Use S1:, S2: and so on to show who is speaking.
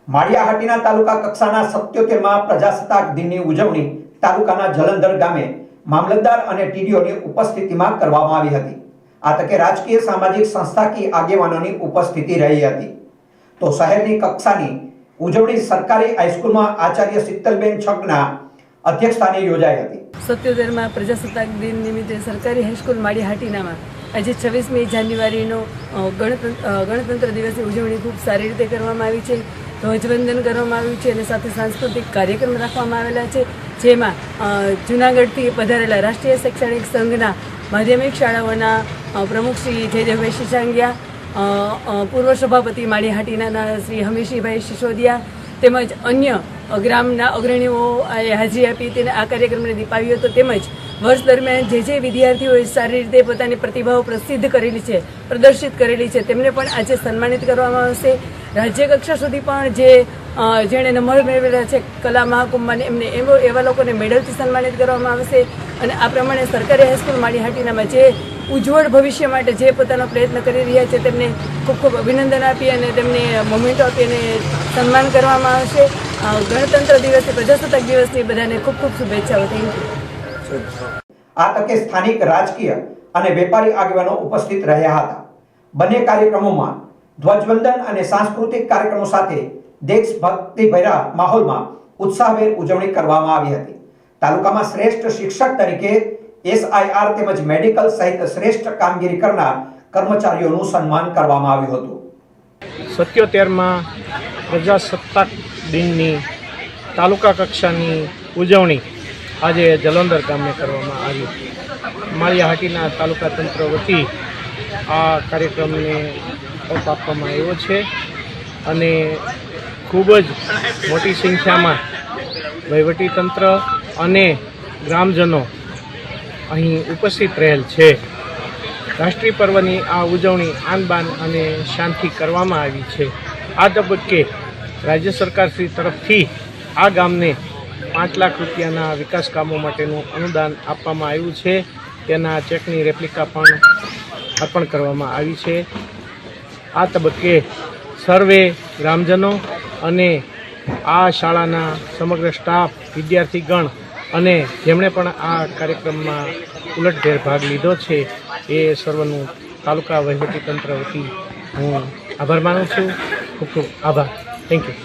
S1: માળિયાહાટીના તાલુકા કક્ષાના 77મા પ્રજાસત્તાક દિનની ઉજવણી તાલુકાના જલંધર ગામે મામલતદાર અને ટીડીઓની ઉપસ્થિતિમાં કરવામાં આવી હતી। આ તકે રાજકીય સામાજિક સંસ્થાકીય આગેવાનોની ઉપસ્થિતિ રહી હતી। તો શહેરની કક્ષાની ઉજવણી સરકારી હાઈસ્કૂલમાં આચાર્ય શીતલબેન છગના અધ્યક્ષસ્થાને યોજાઈ હતી।
S2: 77મા પ્રજાસત્તાક દિન નિમિત્તે સરકારી હાઈસ્કૂલ માળિયાહાટીનામાં આજે 26મી જાન્યુઆરીનો ગણતંત્ર દિવસની ઉજવણી ખૂબ સારી રીતે કરવામાં આવી છે। ધ્વજવંદન કરવામાં આવ્યું છે અને સાથે સાંસ્કૃતિક કાર્યક્રમ રાખવામાં આવેલા છે, જેમાં જૂનાગઢથી પધારેલા રાષ્ટ્રીય શૈક્ષણિક સંઘના માધ્યમિક શાળાઓના પ્રમુખ શ્રી જયદેવભાઈ શિશાંગિયા, પૂર્વ સભાપતિ માળિયાહાટીના શ્રી હમીરસિંહભાઈ સિસોદિયા તેમજ અન્ય ગ્રામના અગ્રણીઓ હાજરી આપી તેને આ કાર્યક્રમને દીપાવ્યો હતો। તેમજ વર્ષ દરમિયાન જે વિદ્યાર્થીઓએ સારી રીતે પોતાની પ્રતિભાઓ પ્રસિદ્ધ કરેલી છે, પ્રદર્શિત કરેલી છે, તેમને પણ આજે સન્માનિત કરવામાં આવશે। રાજ્ય કક્ષા સુધી પણ જેણે નંબર મેળવેલા છે કલા મહાકુંભમાં, એમને એવા લોકોને મેડલથી સન્માનિત કરવામાં આવશે। અને આ પ્રમાણે સરકારી હાઈસ્કૂલ માળિયાહાટીનામાં જે ઉજ્જવળ ભવિષ્ય માટે જે પોતાનો પ્રયત્ન કરી રહ્યા છે તેમને ખૂબ ખૂબ અભિનંદન આપી અને તેમને મોમેન્ટો આપી અને સન્માન કરવામાં આવશે। ગણતંત્ર દિવસની, પ્રજાસત્તાક દિવસની બધાને ખૂબ ખૂબ શુભેચ્છાઓ। Thank you.
S1: આ તકે સ્થાનિક રાજકીય અને વેપારી આગેવાનો ઉપસ્થિત રહ્યા હતા। બંને કાર્યક્રમોમાં ધ્વજવંદન અને સાંસ્કૃતિક કાર્યક્રમો સાથે દેશભક્તિભર્યા માહોલમાં ઉત્સાહભેર ઉજવણી કરવામાં આવી હતી। તાલુકામાં શ્રેષ્ઠ શિક્ષક તરીકે SIR તેમજ મેડિકલ સહિત શ્રેષ્ઠ કામગીરી કરનાર કર્મચારીઓનું સન્માન કરવામાં આવ્યું હતું।
S3: 77મા પ્રજાસત્તાક દિનની તાલુકા કક્ષાની ઉજવણી આજે જલંધર ગામે કરવામાં આવી। માળિયાહાટીના તાલુકા તંત્ર વતી આ કાર્યક્રમને ઓપ આપવામાં આવ્યો છે અને ખૂબ જ મોટી સંખ્યામાં વહીવટીતંત્ર અને ગ્રામજનો અહીં ઉપસ્થિત રહેલ છે। રાષ્ટ્રીય પર્વની આ ઉજવણી આન બાન અને શાનથી કરવામાં આવી છે। આ તબક્કે રાજ્ય સરકારશ્રી તરફથી આ ગામને 5 લાખ રૂપિયાના વિકાસ કામો માટેનું અનુદાન આપવામાં આવ્યું છે। તેના ચેકની રેપ્લિકા પણ અર્પણ કરવામાં આવી છે। આ તબક્કે સર્વે ગ્રામજનો અને આ શાળાના સમગ્ર સ્ટાફ, વિદ્યાર્થીગણ અને જેમણે પણ આ કાર્યક્રમમાં ઉલટભેર ભાગ લીધો છે એ સર્વનું તાલુકા વહીવટીતંત્ર વતી હું આભાર માનું છું। ખૂબ ખૂબ આભાર। Thank you.